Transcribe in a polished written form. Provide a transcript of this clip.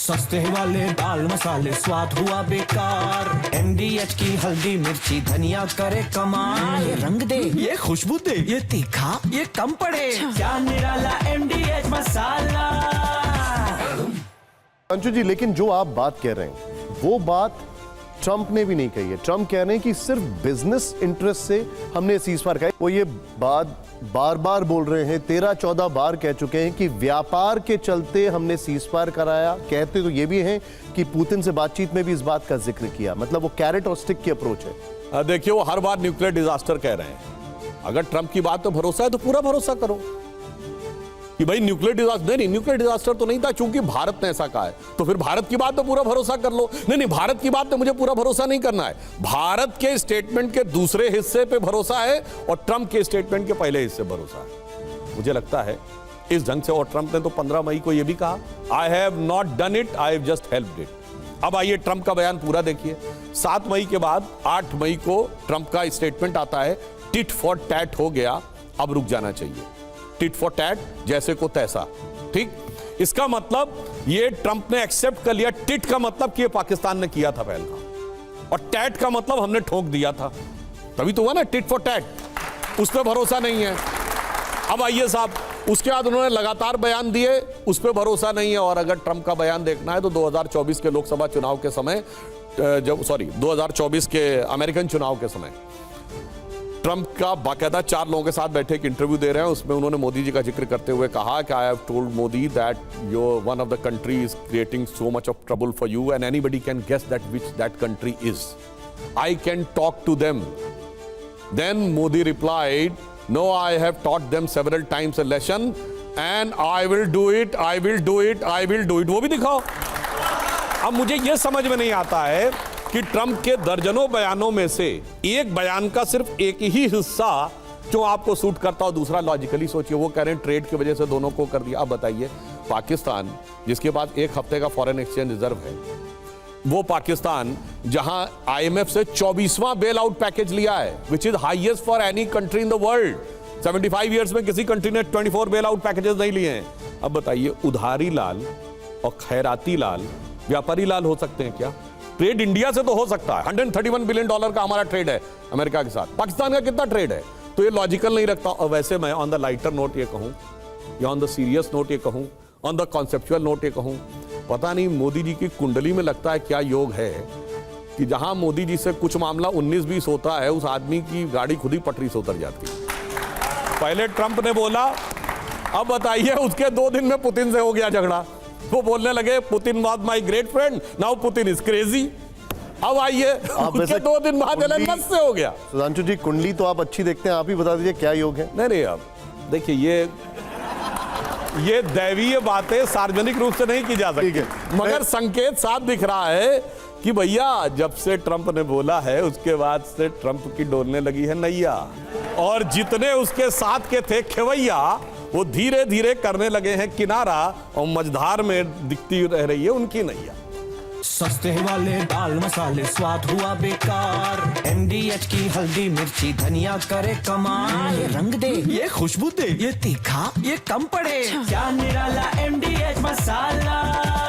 सस्ते वाले दाल मसाले स्वाद हुआ बेकार। MDH की हल्दी मिर्ची धनिया करे कमाल। ये रंग दे, ये खुशबू दे, ये तीखा, ये कम पड़े। क्या निराला MDH मसाला। अंशु जी, लेकिन जो आप बात कह रहे हैं वो बात ट्रंप ने भी नहीं कही है। ट्रंप कह रहे हैं कि सिर्फ बिजनेस इंटरेस्ट से हमने सीज़फायर कहा। वो ये बात बार बार बोल रहे हैं, 13-14 बार कह चुके हैं कि व्यापार के चलते हमने सीज़फायर कराया। कहते तो ये भी हैं कि पुतिन से बातचीत में भी इस बात का जिक्र किया। मतलब वो कैरेट और स्टिक की अप्रोच है। देखिए, वो हर बार न्यूक्लियर डिजास्टर कह रहे हैं। अगर ट्रंप की बात तो भरोसा है तो पूरा भरोसा करो कि भाई न्यूक्लियर डिजास्टर। नहीं, न्यूक्लियर डिजास्टर तो नहीं था क्योंकि भारत ने ऐसा कहा है, तो फिर भारत की बात तो पूरा भरोसा कर लो। नहीं, भारत की बात तो मुझे पूरा भरोसा नहीं करना है। भारत के स्टेटमेंट के दूसरे हिस्से पे भरोसा है और ट्रंप के स्टेटमेंट के पहले हिस्से भरोसा है। मुझे लगता है इस ढंग से। और ट्रंप ने तो 15 मई को यह भी कहा, I have not done it, I have just helped it. अब आइए ट्रंप का बयान पूरा देखिए। 7 मई के बाद 8 मई को ट्रंप का स्टेटमेंट आता है, टिट फॉर टैट हो गया, अब रुक जाना चाहिए। टिट फॉर टैट, जैसे को तैसा। ठीक, इसका मतलब ये ट्रंप ने एक्सेप्ट कर लिया। टिट का मतलब कि ये पाकिस्तान ने किया था पहलगाम, और टैट का मतलब हमने ठोक दिया था। तभी तो हुआ ना टिट फॉर टैट। उस पर भरोसा नहीं है। अब आइए साहब, उसके बाद उन्होंने लगातार बयान दिए, उस पर भरोसा नहीं है। और अगर ट्रंप का बयान देखना है तो 2024 के लोकसभा चुनाव के समय, 2024 के अमेरिकन चुनाव के समय ट्रंप का बाकायदा 4 लोगों के साथ बैठे एक इंटरव्यू दे रहे हैं। उसमें उन्होंने मोदी जी का जिक्र करते हुए कहा कि I have told Modi that your one of the country is creating so much of trouble for you and anybody can guess that which that country is. I can talk to them. Then Modi replied, no, I have taught them several times a lesson and I will do it, I will do it, I will do it. वो भी दिखाओ। अब मुझे यह समझ में नहीं आता है कि ट्रंप के दर्जनों बयानों में से एक बयान का सिर्फ एक ही हिस्सा जो आपको सूट करता हो, दूसरा लॉजिकली सोचिए। वो कह रहे हैं ट्रेड की वजह से दोनों को कर दिया। अब बताइए, पाकिस्तान जिसके पास 1 हफ्ते का फॉरेन एक्सचेंज रिजर्व है, वो पाकिस्तान जहां IMF से 24वां बेल आउट पैकेज लिया है, which is highest for any country in the world. 75 years में किसी कंट्री ने 24 बेल आउट पैकेजेस नहीं लिए हैं। अब बताइए, उधारी लाल और खैराती लाल व्यापारी लाल हो सकते हैं क्या? ट्रेड इंडिया से तो हो सकता है। $131 बिलियन का हमारा ट्रेड है अमेरिका के साथ। पाकिस्तान का कितना ट्रेड है? तो ये लॉजिकल नहीं रखता। और वैसे मैं ऑन द लाइटर नोट ये कहूं, या ऑन द सीरियस नोट ये कहूं, ऑन द कॉन्सेप्चुअल नोट ये कहूं, पता नहीं मोदी जी की कुंडली में लगता है क्या योग है कि जहां मोदी जी से कुछ मामला 19-20 होता है, उस आदमी की गाड़ी खुद ही पटरी से उतर जाती है। पहले ट्रंप ने बोला, अब बताइए उसके 2 दिन में पुतिन से हो गया झगड़ा। वो बोलने लगे Putin was my great friend, now Putin is crazy. अब आइए, उसके 2 दिन बाद एलन मस्क से हो गया। सुधांशु जी, कुंडली तो आप अच्छी देखते हैं, आप ही बता दीजिए क्या योग है। नहीं, अब देखिए, ये दैवीय बातें सार्वजनिक रूप से नहीं की जा सकती, मगर संकेत साफ दिख रहा है कि भैया जब से ट्रंप ने बोला है उसके बाद से ट्रंप की डोलने लगी है नैया, और जितने उसके साथ के थे खेवैया वो धीरे धीरे करने लगे हैं किनारा, और मझधार में दिखती रह रही है उनकी नैया। सस्ते वाले दाल मसाले स्वाद हुआ बेकार। MDH की हल्दी मिर्ची धनिया करे कमाल। ये रंग दे, ये खुशबू दे, ये तीखा, ये कम पड़े। क्या निराला MDH मसाला।